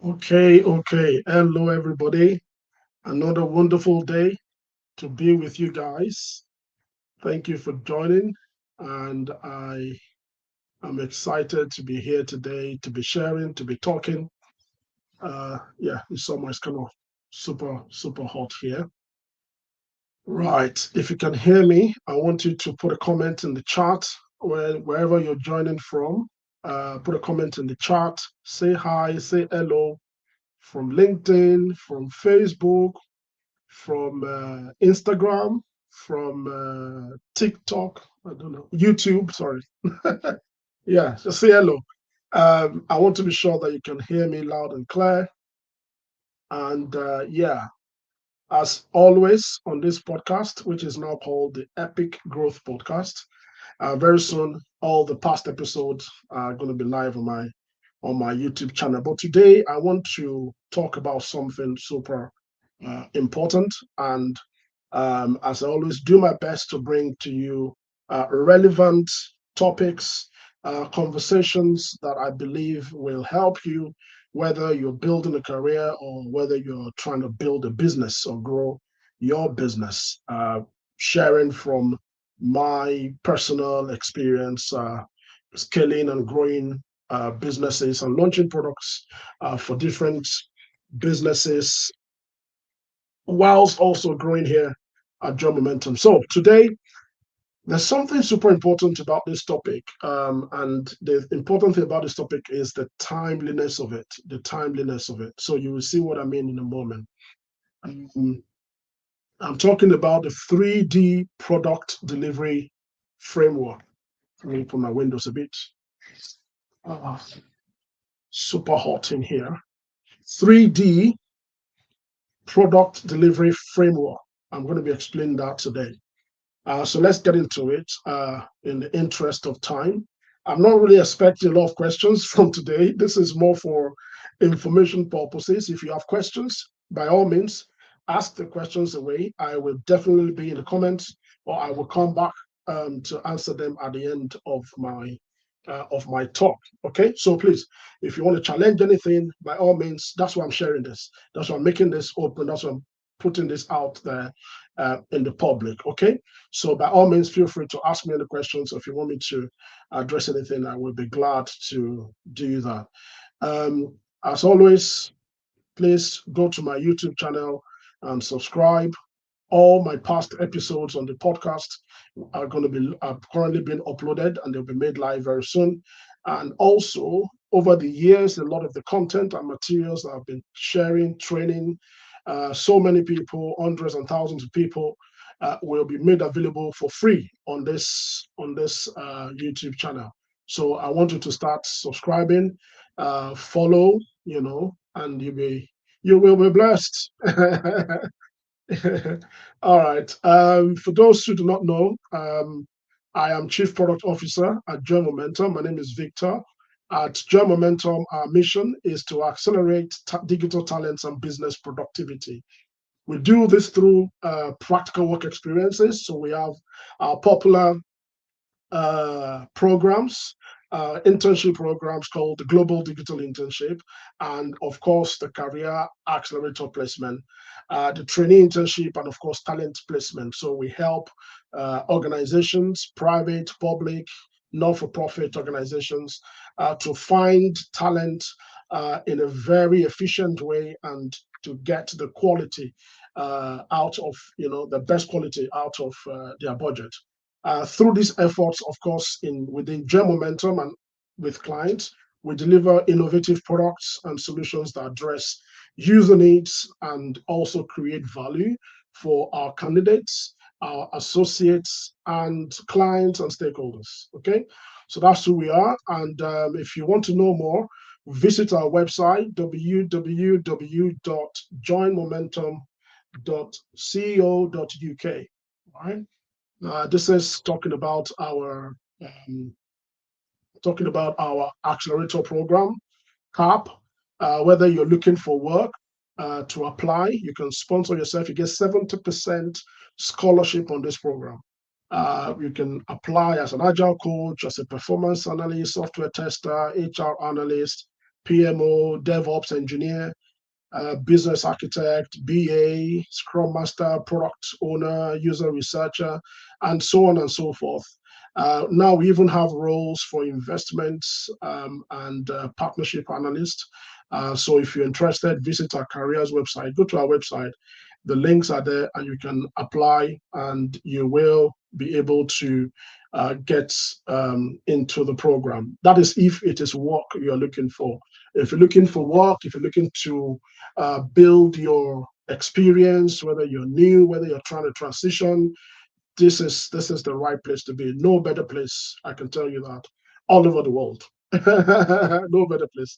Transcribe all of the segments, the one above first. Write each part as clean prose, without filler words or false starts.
Okay. Hello, everybody. Another wonderful day to be with you guys. Thank you for joining. And I am excited to be here today, to be sharing, to be talking. Yeah, the summer is kind of super hot here. Right. If you can hear me, I want you to put a comment in the chat wherever you're joining from. Put a comment in the chat. Say hi, say hello from LinkedIn, from Facebook, from Instagram, from TikTok, I don't know, YouTube, sorry. Yeah, just say hello. I want to be sure that you can hear me loud and clear. And yeah, as always on this podcast, which is now called the Epic Growth Podcast, very soon all the past episodes are going to be live on my YouTube channel. But today I want to talk about something super important and as I always do my best to bring to you relevant topics, conversations that I believe will help you, whether you're building a career or whether you're trying to build a business or grow your business. Sharing from my personal experience, scaling and growing businesses and launching products for different businesses whilst also growing here at Job Momentum. So today, there's something super important about this topic. And the important thing about this topic is the timeliness of it, the timeliness of it. So you will see what I mean in a moment. Um, I'm talking about the 3D product delivery framework. Let me put my windows a bit. Uh, Super hot in here. 3D product delivery framework. I'm going to be explaining that today. So let's get into it in the interest of time. I'm not really expecting a lot of questions from today. This is more for information purposes. If you have questions, by all means, ask the questions away. I will definitely be in the comments or I will come back to answer them at the end of my talk. Okay, so please, if you want to challenge anything, by all means, that's why I'm sharing this. That's why I'm making this open. That's why I'm putting this out there in the public. Okay, so by all means, feel free to ask me any questions. If you want me to address anything, I will be glad to do that. As always, please go to my YouTube channel and subscribe. All my past episodes on the podcast are going to be are currently being uploaded and they'll be made live very soon. And also, over the years, a lot of the content and materials that I've been sharing, training, so many people, hundreds and thousands of people, will be made available for free on this YouTube channel. So I want you to start subscribing, follow, and you will be blessed. All right. For those who do not know, I am Chief Product Officer at Joy Momentum. My name is Victor. At Joy Momentum, our mission is to accelerate digital talents and business productivity. We do this through practical work experiences. So we have our popular programs, internship programs called the Global Digital Internship, and of course the Career Accelerator Placement, the Trainee Internship, and of course Talent Placement. So we help organizations, private, public, non-for-profit organizations, to find talent in a very efficient way and to get the quality out of, the best quality out of their budget. Through these efforts, of course, within Gem Momentum and with clients, we deliver innovative products and solutions that address user needs and also create value for our candidates, our associates, and clients and stakeholders. Okay, so that's who we are. And if you want to know more, visit our website www.joinmomentum.co.uk. All right. This is talking about our accelerator program, CAP. Whether you're looking for work to apply, you can sponsor yourself. You get 70% scholarship on this program. You can apply as an agile coach, as a performance analyst, software tester, HR analyst, PMO, DevOps engineer, business architect, BA, Scrum Master, product owner, user researcher, and so on and so forth. Now we even have roles for investments and partnership analyst. So if you're interested, visit our careers website, go to our website. The links are there and you can apply and you will be able to get into the program. That is if it is work you're looking for. If you're looking for work, if you're looking to build your experience, whether you're new, whether you're trying to transition, this is the right place to be. No better place, I can tell you that, all over the world. No better place.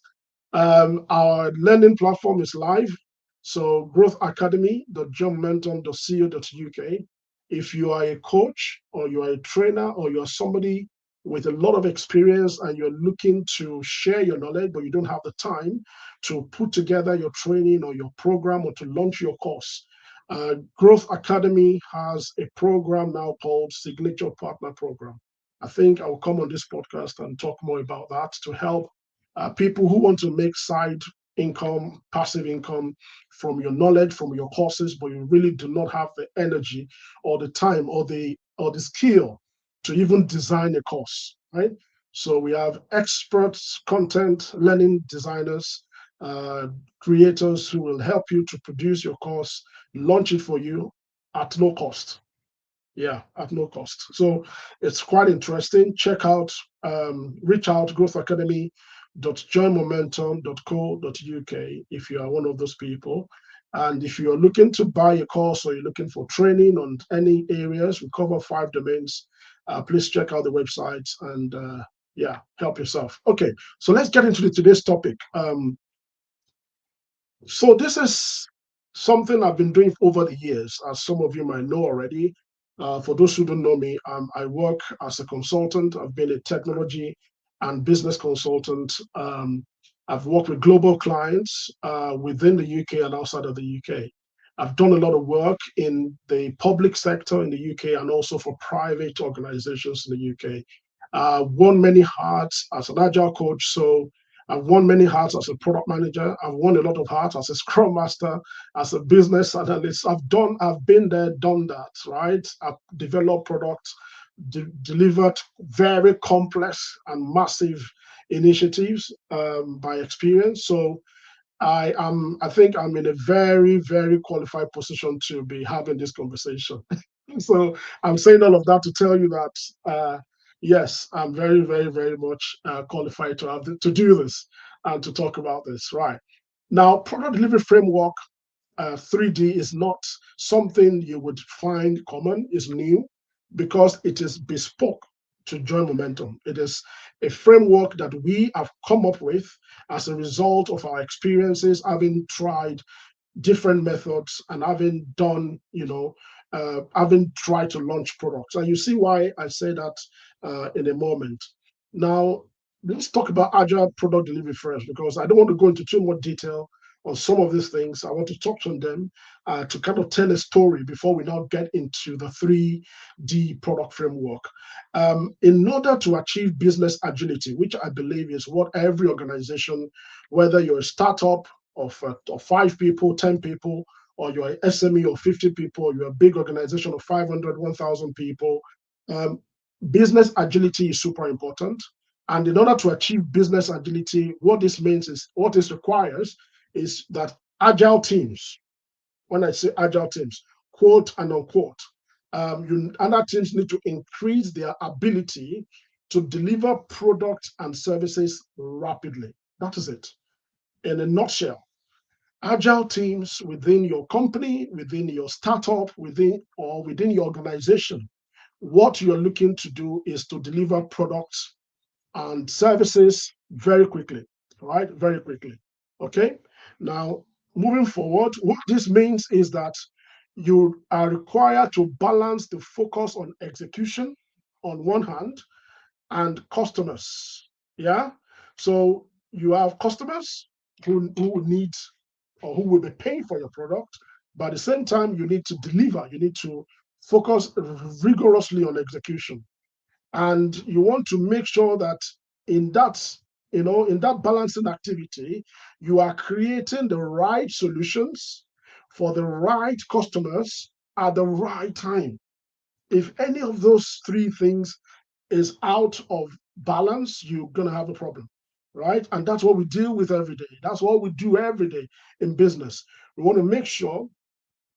Our learning platform is live. So growthacademy.johnmenton.co.uk. If you are a coach or you are a trainer or you're somebody with a lot of experience and you're looking to share your knowledge, but you don't have the time to put together your training or your program or to launch your course, Growth Academy has a program now called Signature Partner Program. I think I'll come on this podcast and talk more about that to help people who want to make side income, passive income from your knowledge, from your courses, but you really do not have the energy or the time or the skill to even design a course, right? So we have experts, content, learning designers, uh, creators who will help you to produce your course, launch it for you at no cost. Yeah, at no cost. So it's quite interesting. Check out, reach out, growthacademy.joinmomentum.co.uk if you are one of those people. And if you're looking to buy a course or you're looking for training on any areas, we cover 5 domains. Please check out the website and yeah, help yourself. Okay, so let's get into today's topic. So this is something I've been doing over the years, as some of you might know already. For those who don't know me, I work as a consultant. I've been a technology and business consultant. I've worked with global clients within the UK and outside of the UK. I've done a lot of work in the public sector in the UK and also for private organizations in the UK. Won many hearts as an agile coach. So I've worn many hats as a product manager. I've worn a lot of hats as a scrum master, as a business analyst. I've been there, done that, right? I've developed products, delivered very complex and massive initiatives by experience. So I think I'm in a very, very qualified position to be having this conversation. So I'm saying all of that to tell you that yes, I'm very, very, very much qualified to do this and to talk about this. Right now, product delivery framework 3D is not something you would find common. It's new because it is bespoke to Join Momentum. It is a framework that we have come up with as a result of our experiences, having tried different methods and having done, having tried to launch products. And you see why I say that in a moment. Now, let's talk about agile product delivery first, because I don't want to go into too much detail on some of these things. I want to touch on them to kind of tell a story before we now get into the 3D product framework. In order to achieve business agility, which I believe is what every organization, whether you're a startup of 5 people, 10 people, or you're an SME of 50 people, or you're a big organization of 500, 1,000 people, um, business agility is super important. And in order to achieve business agility, what this means is what this requires is that agile teams, when I say agile teams, quote and unquote, other teams need to increase their ability to deliver products and services rapidly. That is it. In a nutshell, agile teams within your company, within your startup, within your organization, what you're looking to do is to deliver products and services very quickly, right? Very quickly. Okay. Now, moving forward, what this means is that you are required to balance the focus on execution on one hand and customers. Yeah. So you have customers who need or who will be paying for your product, but at the same time, you need to deliver. You need to focus rigorously on execution. And you want to make sure that in that In that balancing activity, you are creating the right solutions for the right customers at the right time. If any of those three things is out of balance, you're going to have a problem, right? And that's what we deal with every day. That's what we do every day in business. We want to make sure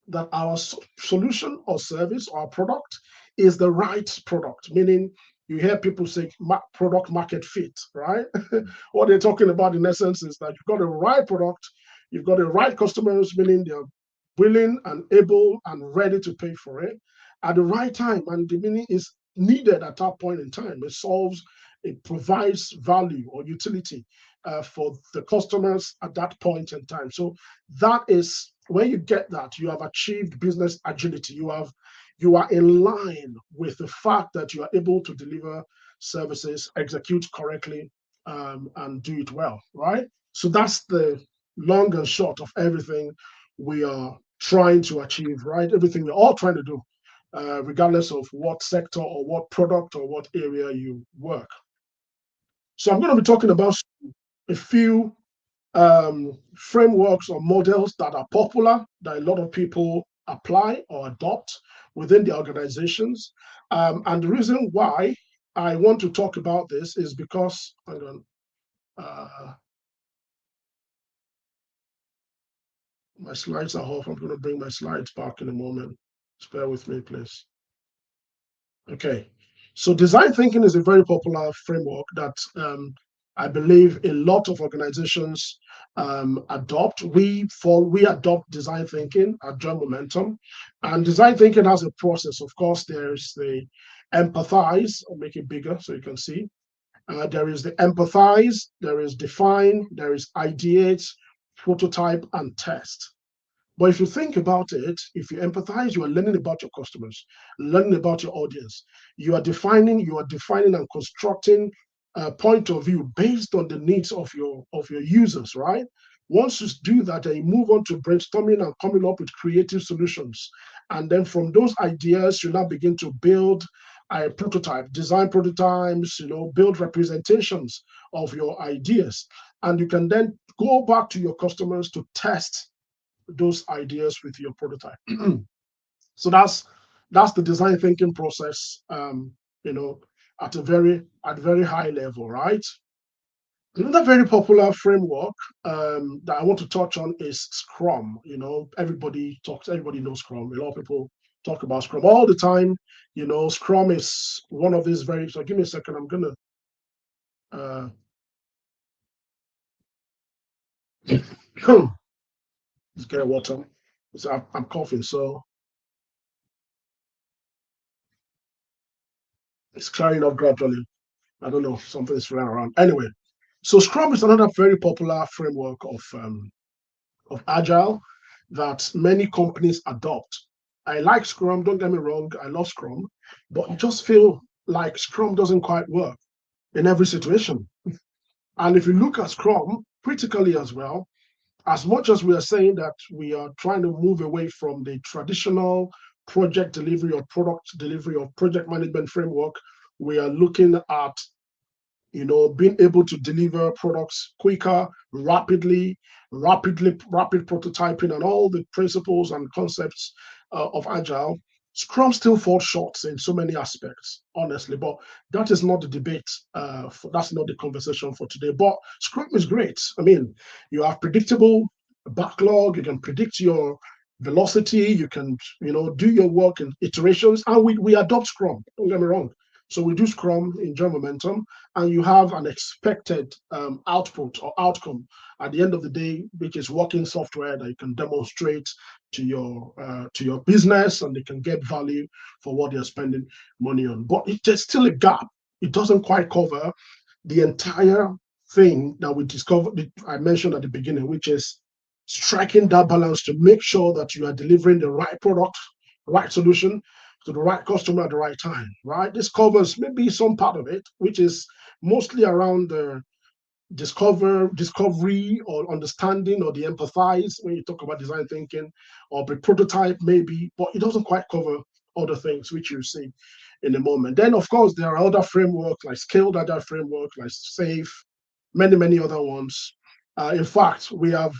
that our solution or service or product is the right product, meaning you hear people say product market fit, right? What they're talking about in essence is that you've got the right product, you've got the right customers, meaning they're willing and able and ready to pay for it at the right time. And the meaning is needed at that point in time. It provides value or utility for the customers at that point in time. So that is when you get that, you have achieved business agility. You are in line with the fact that you are able to deliver services, execute correctly, and do it well, right? So that's the long and short of everything we are trying to achieve, right? Everything we're all trying to do, regardless of what sector or what product or what area you work. So I'm going to be talking about a few frameworks or models that are popular that a lot of people apply or adopt within the organizations. And the reason why I want to talk about this is because, hang on, my slides are off. I'm going to bring my slides back in a moment. Just bear with me, please. Okay. So design thinking is a very popular framework that I believe a lot of organizations adopt. We adopt design thinking at Join Momentum, and design thinking has a process. Of course, there's the empathize. I'll make it bigger so you can see. There is the empathize, there is define, there is ideate, prototype, and test. But if you think about it, if you empathize, you are learning about your customers, learning about your audience. You are defining and constructing a point of view based on the needs of your users, right? Once you do that, then you move on to brainstorming and coming up with creative solutions. And then from those ideas, you now begin to build a prototype, design prototypes, build representations of your ideas. And you can then go back to your customers to test those ideas with your prototype. So that's the design thinking process, you know, at very high level, right? Another very popular framework that I want to touch on is Scrum. Everybody knows Scrum. A lot of people talk about Scrum all the time. Scrum is one of these very. So give me a second. I'm gonna uh, just get a water. So I'm coughing, so it's clearing up gradually. I don't know, something is flying around. Anyway, so Scrum is another very popular framework of Agile that many companies adopt. I like Scrum, don't get me wrong, I love Scrum, but I just feel like Scrum doesn't quite work in every situation. And if you look at Scrum critically as well, as much as we are saying that we are trying to move away from the traditional project delivery or product delivery or project management framework, we are looking at being able to deliver products quicker, rapid prototyping, and all the principles and concepts of Agile. Scrum still falls short in so many aspects, honestly, but that is not the debate. That's not the conversation for today. But Scrum is great. I mean, you have predictable backlog. You can predict your velocity. You can, do your work in iterations, and we adopt Scrum. Don't get me wrong. So we do Scrum in Join Momentum, and you have an expected output or outcome at the end of the day, which is working software that you can demonstrate to your business, and they can get value for what they're spending money on. But there's still a gap. It doesn't quite cover the entire thing that we discovered. I mentioned at the beginning, which is striking that balance to make sure that you are delivering the right product, right solution to the right customer at the right time, right? This covers maybe some part of it, which is mostly around the discovery or understanding or the empathize when you talk about design thinking, or the prototype maybe, but it doesn't quite cover other things which you see in a moment. Then of course there are other frameworks like scaled agile framework, like SAFe, many other ones. In fact, we have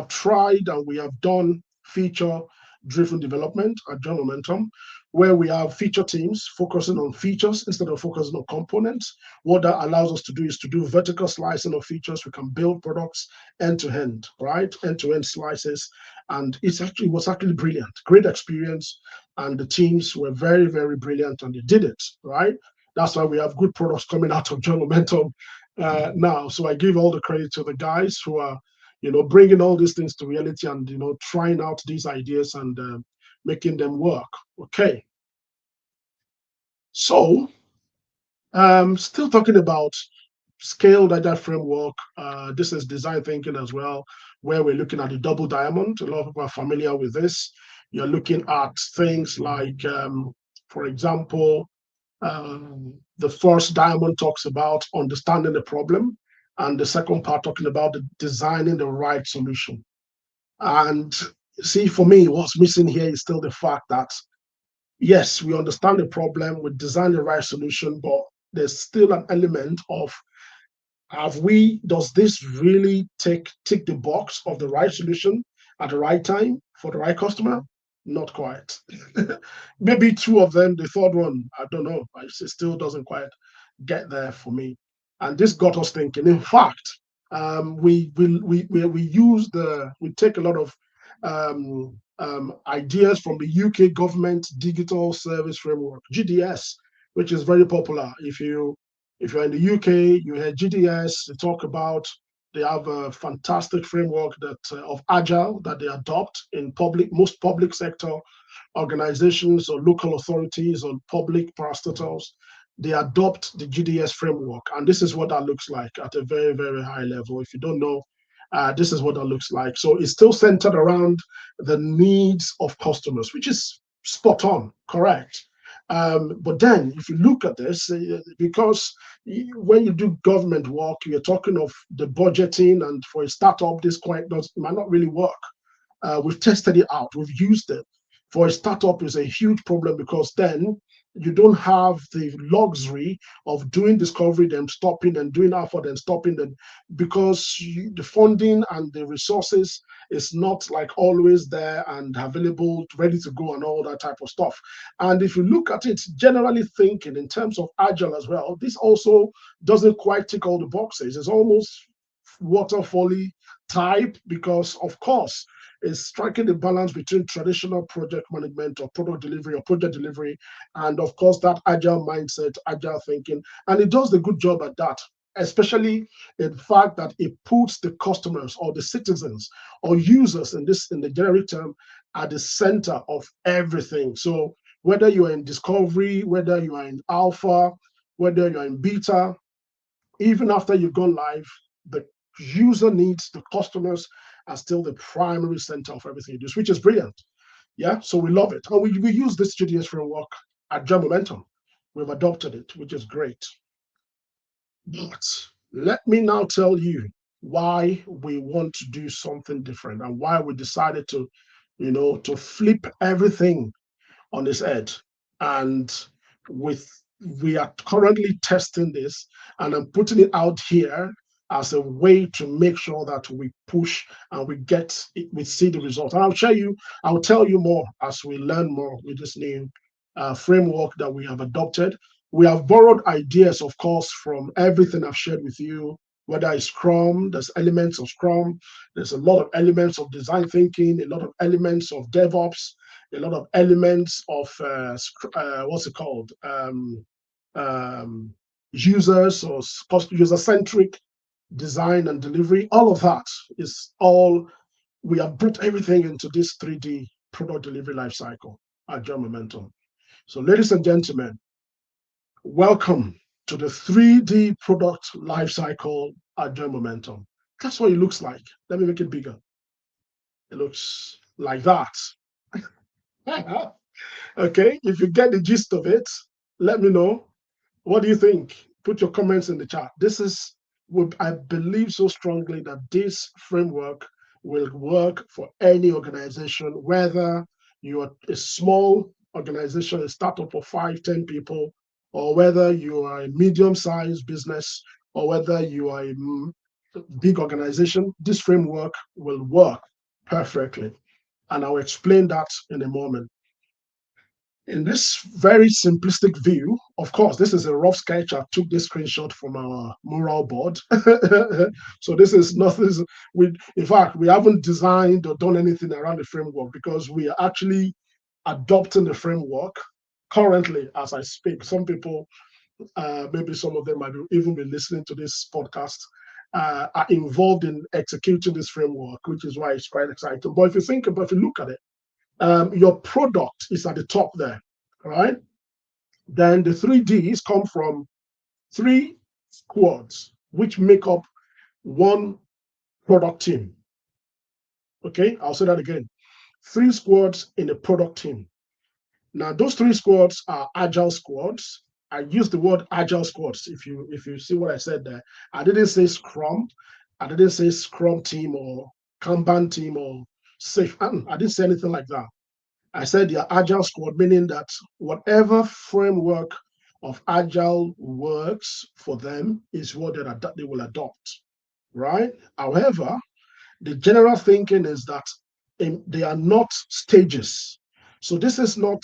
tried and we have done feature driven development at John Momentum, where we have feature teams focusing on features instead of focusing on components. What that allows us to do is to do vertical slicing of features. We can build products end to end, right? End to end slices. And it was actually brilliant, great experience. And the teams were very brilliant and they did it, right? That's why we have good products coming out of John Momentum now. So I give all the credit to the guys who are bringing all these things to reality and trying out these ideas and making them work. Okay, so still talking about scaled agile framework. This is design thinking as well, where we're looking at the double diamond. A lot of people are familiar with this. You're looking at things like, for example, the first diamond talks about understanding the problem, and the second part talking about designing the right solution. And see, for me, what's missing here is still the fact that, yes, we understand the problem, we design the right solution, but there's still an element of does this really tick the box of the right solution at the right time for the right customer? Not quite. Maybe two of them, the third one, I don't know. It still doesn't quite get there for me. And this got us thinking. In fact, we take a lot of ideas from the UK government digital service framework, GDS, which is very popular. If you're in the UK, you hear GDS. They talk about they have a fantastic framework that of Agile that they adopt in most public sector organizations or local authorities or public parastatals. They adopt the GDS framework, and this is what that looks like at a very high level. If you don't know, this is what that looks like. So it's still centered around the needs of customers, which is spot on, correct. But then, if you look at this, because when you do government work, you're talking of the budgeting, and for a startup, this might not really work. We've tested it out, we've used it. For a startup, is a huge problem because then you don't have the luxury of doing discovery, then stopping, and doing alpha, then stopping, then because the funding and the resources is not like always there and available, ready to go, and all that type of stuff. And if you look at it, generally thinking in terms of agile as well, this also doesn't quite tick all the boxes. It's almost waterfally type because, of course, is striking the balance between traditional project management or product delivery or project delivery, and of course that agile mindset, agile thinking, and it does a good job at that. Especially in the fact that it puts the customers or the citizens or users in the generic term at the center of everything. So whether you are in discovery, whether you are in alpha, whether you're in beta, even after you've gone live, the user needs, the customers are still the primary center of everything you do, which is brilliant. Yeah, so we love it. And we use this GDS framework at Jam Momentum. We've adopted it, which is great. But let me now tell you why we want to do something different and why we decided to flip everything on its head. And with we are currently testing this, and I'm putting it out here as a way to make sure that we push and we see the results. And I'll tell you more as we learn more with this new framework that we have adopted. We have borrowed ideas, of course, from everything I've shared with you, whether it's Scrum, there's elements of Scrum, there's a lot of elements of design thinking, a lot of elements of DevOps, a lot of elements of what's it called? Users or user-centric design and delivery. All of that is all, we have put everything into this 3D product delivery lifecycle at John Momentum. So ladies and gentlemen, welcome to the 3D product lifecycle at John Momentum. That's what it looks like. Let me make it bigger. It looks like that. Okay, if you get the gist of it, let me know. What do you think? Put your comments in the chat. I believe so strongly that this framework will work for any organization, whether you are a small organization, a startup of 5, 10 people, or whether you are a medium-sized business, or whether you are a big organization, this framework will work perfectly. And I'll explain that in a moment. In this very simplistic view, of course, this is a rough sketch. I took this screenshot from our mural board. So this is nothing. In fact, we haven't designed or done anything around the framework because we are actually adopting the framework currently as I speak. Some people, maybe some of them might even be listening to this podcast, are involved in executing this framework, which is why it's quite exciting. But if you look at it, your product is at the top there, right? Then the three Ds come from three squads, which make up one product team. Okay, I'll say that again. Three squads in a product team. Now, those three squads are agile squads. I use the word agile squads. If you see what I said there, I didn't say Scrum. I didn't say Scrum team or Kanban team or safe. I didn't say anything like that. I said the agile squad, meaning that whatever framework of agile works for them is what they will adopt, right? However, the general thinking is that they are not stages. So this is not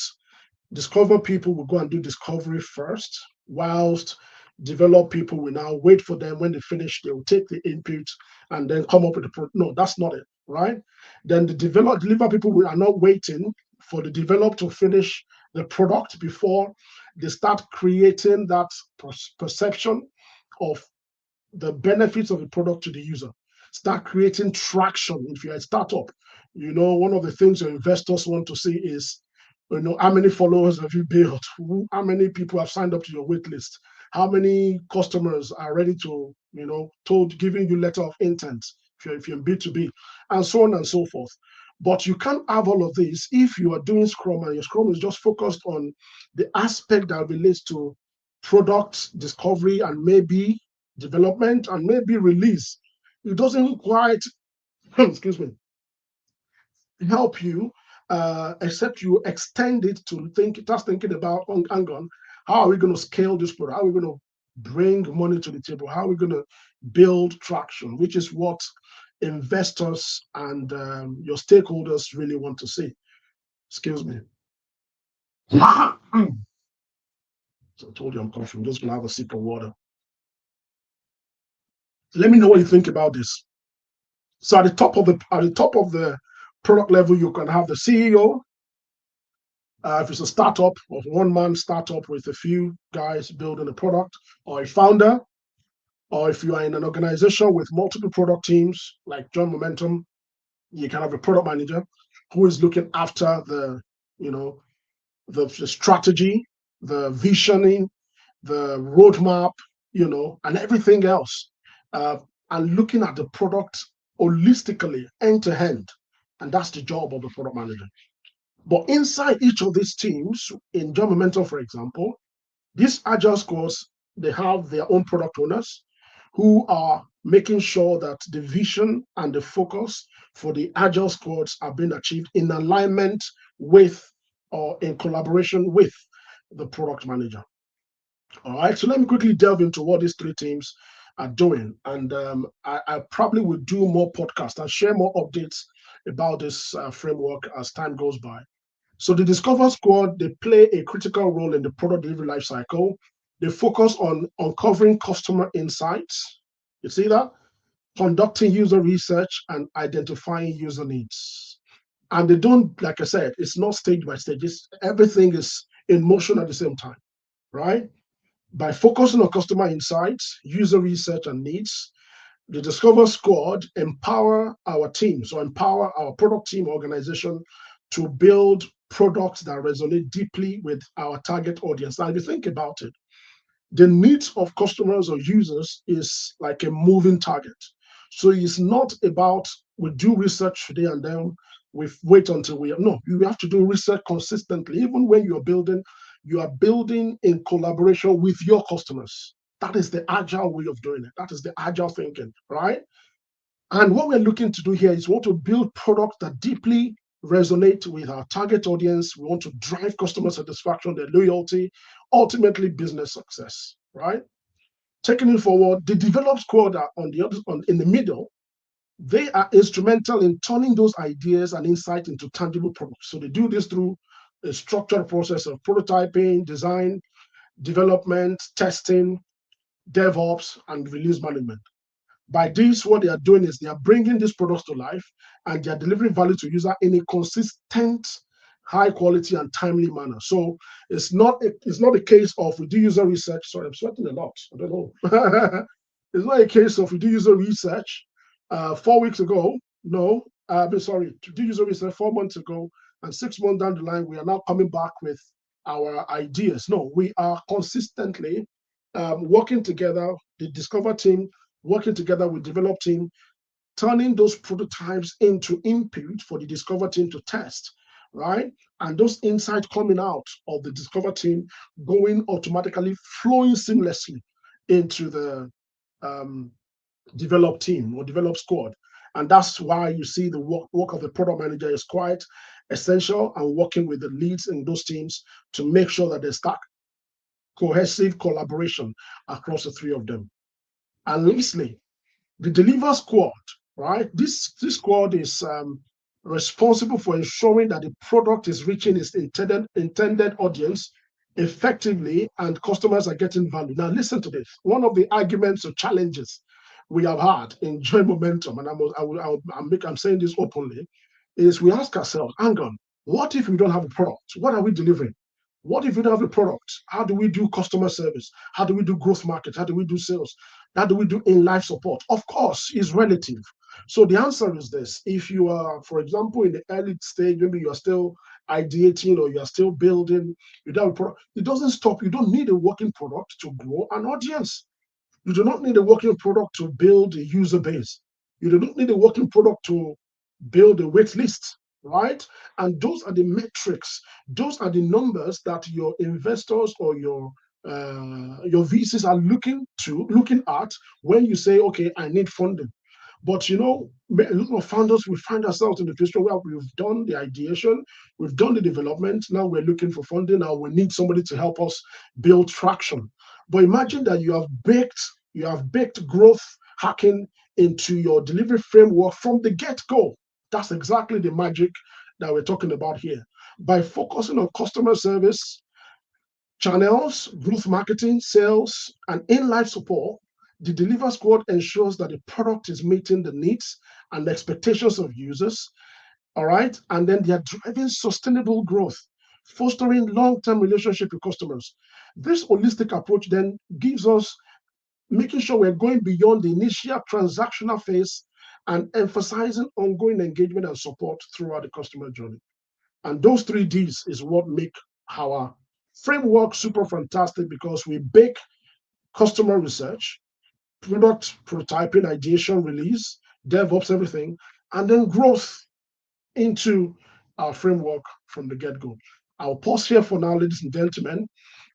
discover people will go and do discovery first, whilst develop people will now wait for them. When they finish, they will take the input and then come up with the product. No, that's not it, right? Then the deliver people are not waiting for the develop to finish the product before they start creating that perception of the benefits of the product to the user. Start creating traction. If you're a startup, one of the things your investors want to see is, how many followers have you built? How many people have signed up to your wait list? How many customers are ready to, giving you letter of intent if you're in B2B, and so on and so forth. But you can't have all of this if you are doing Scrum and your Scrum is just focused on the aspect that relates to product discovery and maybe development and maybe release. It doesn't quite, excuse me, help you, except you extend it to just thinking about, hang on, how are we going to scale this product? How are we going to bring money to the table? How are we going to build traction, which is what investors and your stakeholders really want to see. Excuse me. So I told you I'm coughing. I'm just going to have a sip of water. Let me know what you think about this. So at the top of the product level, you can have the CEO. If it's a startup or one-man startup with a few guys building a product, or a founder, or if you are in an organization with multiple product teams like John Momentum, you can have a product manager who is looking after the strategy, the visioning, the roadmap, and everything else, and looking at the product holistically, end to end. And that's the job of the product manager. But inside each of these teams, in John Momentum, for example, these agile squads, they have their own product owners who are making sure that the vision and the focus for the agile squads are being achieved in alignment with or in collaboration with the product manager. All right, so let me quickly delve into what these three teams are doing. And I probably will do more podcasts and share more updates about this framework as time goes by. So the Discover Squad, they play a critical role in the product delivery lifecycle. They focus on uncovering customer insights. You see that? Conducting user research and identifying user needs. And they don't, like I said, it's not stage by stage. Everything is in motion at the same time, right? By focusing on customer insights, user research, and needs, the Discover Squad empower our teams or empower our product team organization to build products that resonate deeply with our target audience. Now, if you think about it, the needs of customers or users is like a moving target. So it's not about we do research today and then we wait until no, you have to do research consistently. Even when you are building in collaboration with your customers. That is the agile way of doing it. That is the agile thinking, right? And what we're looking to do here is we want to build products that deeply resonate with our target audience. We want to drive customer satisfaction, their loyalty, ultimately business success, right? Taking it forward, the develop squad are on the other in the middle. They are instrumental in turning those ideas and insight into tangible products. So they do this through a structured process of prototyping, design, development, testing, DevOps, and release management. By this, what they are doing is they are bringing these products to life and they are delivering value to user in a consistent, high quality and timely manner. So it's not a case of we do user research. Sorry, I'm sweating a lot. I don't know. It's not a case of we do user research 4 weeks ago. No, sorry, to do user research 4 months ago, and 6 months down the line, we are now coming back with our ideas. No, we are consistently working together, the Discover team working together with develop team, turning those prototypes into input for the Discover team to test, right? And those insights coming out of the Discover team going automatically, flowing seamlessly into the um, develop team or develop squad. And that's why you see the work of the product manager is quite essential, and working with the leads in those teams to make sure that they start cohesive collaboration across the three of them. And lastly, the deliver squad, right? This squad is responsible for ensuring that the product is reaching its intended audience effectively and customers are getting value. Now, listen to this. One of the arguments or challenges we have had in Joy Momentum, and I'm saying this openly, is we ask ourselves, hang on, what if we don't have a product? What are we delivering? What if we don't have a product? How do we do customer service? How do we do growth market? How do we do sales? How do we do in life support? Of course, it's relative. So the answer is this. If you are, for example, in the early stage, maybe you are still ideating or you are still building, you don't have a product, it doesn't stop. You don't need a working product to grow an audience. You do not need a working product to build a user base. You do not need a working product to build a wait list, right? And those are the metrics, those are the numbers that your investors or your VCs are looking at when you say, okay, I need funding. But a lot of founders, we find ourselves in the position where we've done the ideation, we've done the development. Now we're looking for funding. Now we need somebody to help us build traction. But imagine that you have baked growth hacking into your delivery framework from the get-go. That's exactly the magic that we're talking about here. By focusing on customer service, channels, growth marketing, sales, and in-life support, the Deliver Squad ensures that the product is meeting the needs and the expectations of users. All right. And then they are driving sustainable growth, fostering long-term relationship with customers. This holistic approach then gives us making sure we're going beyond the initial transactional phase and emphasizing ongoing engagement and support throughout the customer journey. And those three Ds is what make our framework super fantastic, because we bake customer research, product prototyping, ideation, release, DevOps, everything, and then growth into our framework from the get-go. I'll pause here for now, ladies and gentlemen.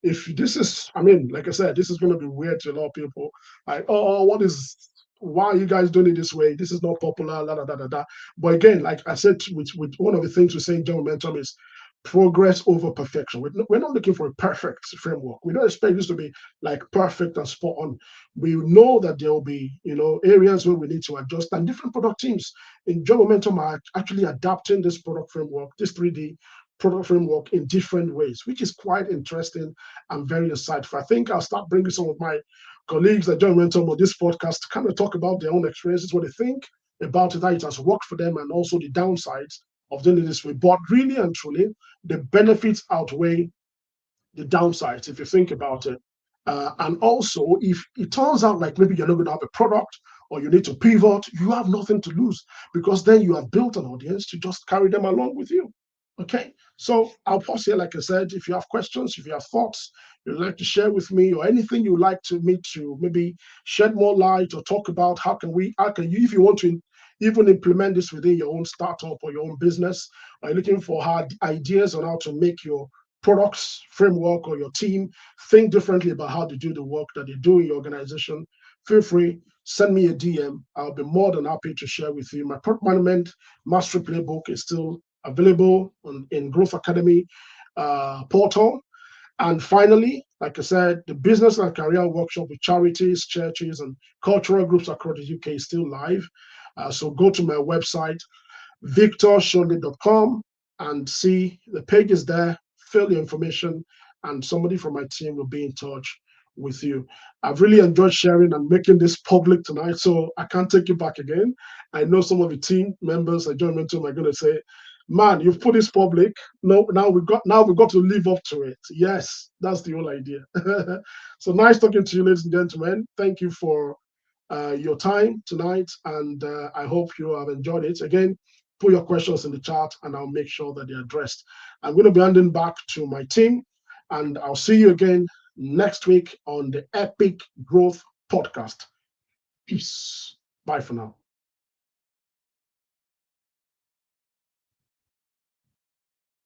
If this is, I mean, like I said, this is going to be weird to a lot of people. Like, oh, why are you guys doing it this way? This is not popular, la, da, da, da, da. But again, like I said, with one of the things we say in Joy Momentum is progress over perfection. We're not looking for a perfect framework. We don't expect this to be like perfect and spot on. We know that there will be, areas where we need to adjust, and different product teams in Joy Momentum are actually adapting this product framework, this 3D product framework in different ways, which is quite interesting and very insightful. I think I'll start bringing some of my colleagues that join Momentum on this podcast to kind of talk about their own experiences, what they think about it, how it has worked for them, and also the downsides of doing it this way. But really and truly, the benefits outweigh the downsides if you think about it. And also, if it turns out like maybe you're not going to have a product or you need to pivot, you have nothing to lose, because then you have built an audience to just carry them along with you. Okay, so I'll pause here. Like I said, if you have questions, if you have thoughts you'd like to share with me, or anything you'd like to me to maybe shed more light or talk about, how can you, if you want to even implement this within your own startup or your own business, are you looking for hard ideas on how to make your products framework or your team think differently about how to do the work that they do in your organization, feel free, send me a DM. I'll be more than happy to share with you. My product management mastery playbook is still available in Growth Academy portal. And finally, Like I said, the business and career workshop with charities, churches, and cultural groups across the UK is still live. So go to my website, victorshonley.com, and see the page is there. Fill your information, and somebody from my team will be in touch with you. I've really enjoyed sharing and making this public tonight, so I can't take it back again. I know some of the team members, I joined mentor, are going to say, "Man, you've put this public. No, now we got to live up to it." Yes, that's the whole idea. So nice talking to you, ladies and gentlemen. Thank you for your time tonight, and I hope you have enjoyed it. Again, put your questions in the chat, and I'll make sure that they're addressed. I'm going to be handing back to my team, and I'll see you again next week on the Epic Growth Podcast. Peace. Bye for now.